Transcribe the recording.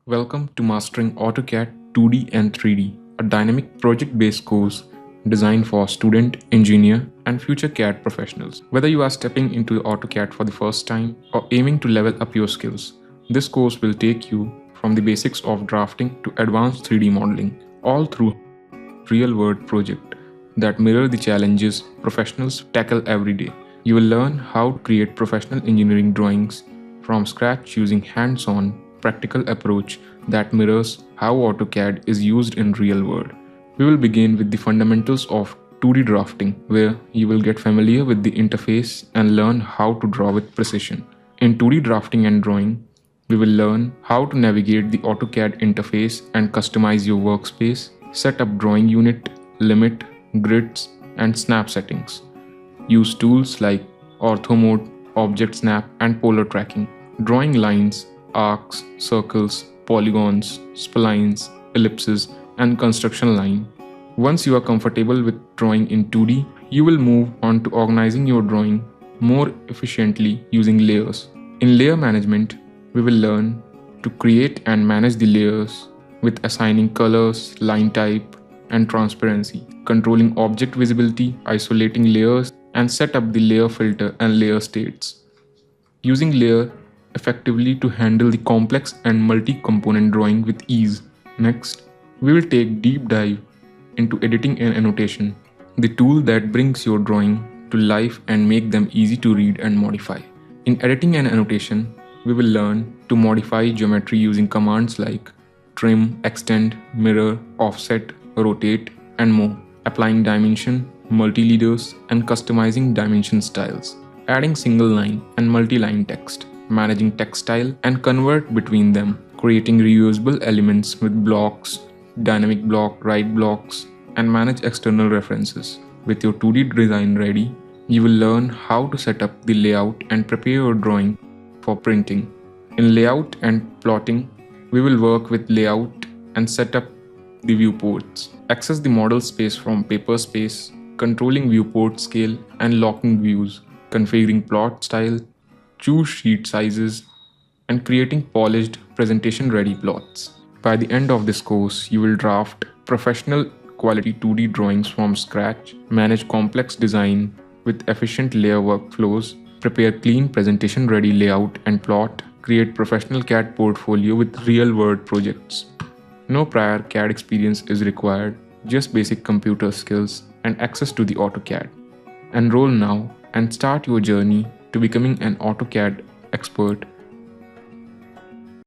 Welcome to Mastering AutoCAD 2D and 3D, a dynamic project-based course designed for student, engineer, and future CAD professionals. Whether you are stepping into AutoCAD for the first time or aiming to level up your skills, this course will take you from the basics of drafting to advanced 3D modeling, all through real-world projects that mirror the challenges professionals tackle every day. You will learn how to create professional engineering drawings from scratch using hands-on practical approach that mirrors how AutoCAD is used in real world. We will begin with the fundamentals of 2D drafting, where you will get familiar with the interface and learn how to draw with precision. In 2D drafting and drawing, we will learn how to navigate the AutoCAD interface and customize your workspace, set up drawing unit, limit, grids, and snap settings. Use tools like ortho mode, object snap, and polar tracking. Drawing lines, arcs, circles, polygons, splines, ellipses, and construction line. Once you are comfortable with drawing in 2D, you will move on to organizing your drawing more efficiently using layers. In layer management, we will learn to create and manage the layers with assigning colors, line type, and transparency, controlling object visibility, isolating layers, and set up the layer filter and layer states. Using layer effectively to handle the complex and multi-component drawing with ease. Next, we will take deep dive into editing and annotation, the tool that brings your drawing to life and make them easy to read and modify. In editing and annotation, we will learn to modify geometry using commands like trim, extend, mirror, offset, rotate, and more, applying dimension, multi-leaders, and customizing dimension styles, adding single line and multi-line text, managing text style and convert between them, creating reusable elements with blocks, dynamic block, write blocks, and manage external references. With your 2D design ready, you will learn how to set up the layout and prepare your drawing for printing. In layout and plotting, we will work with layout and set up the viewports, access the model space from paper space, controlling viewport scale and locking views, configuring plot style, choose sheet sizes, and creating polished presentation-ready plots. By the end of this course, you will draft professional quality 2D drawings from scratch, manage complex design with efficient layer workflows, prepare clean presentation-ready layout and plot, create professional CAD portfolio with real-world projects. No prior CAD experience is required, just basic computer skills and access to the AutoCAD. Enroll now and start your journey to becoming an AutoCAD expert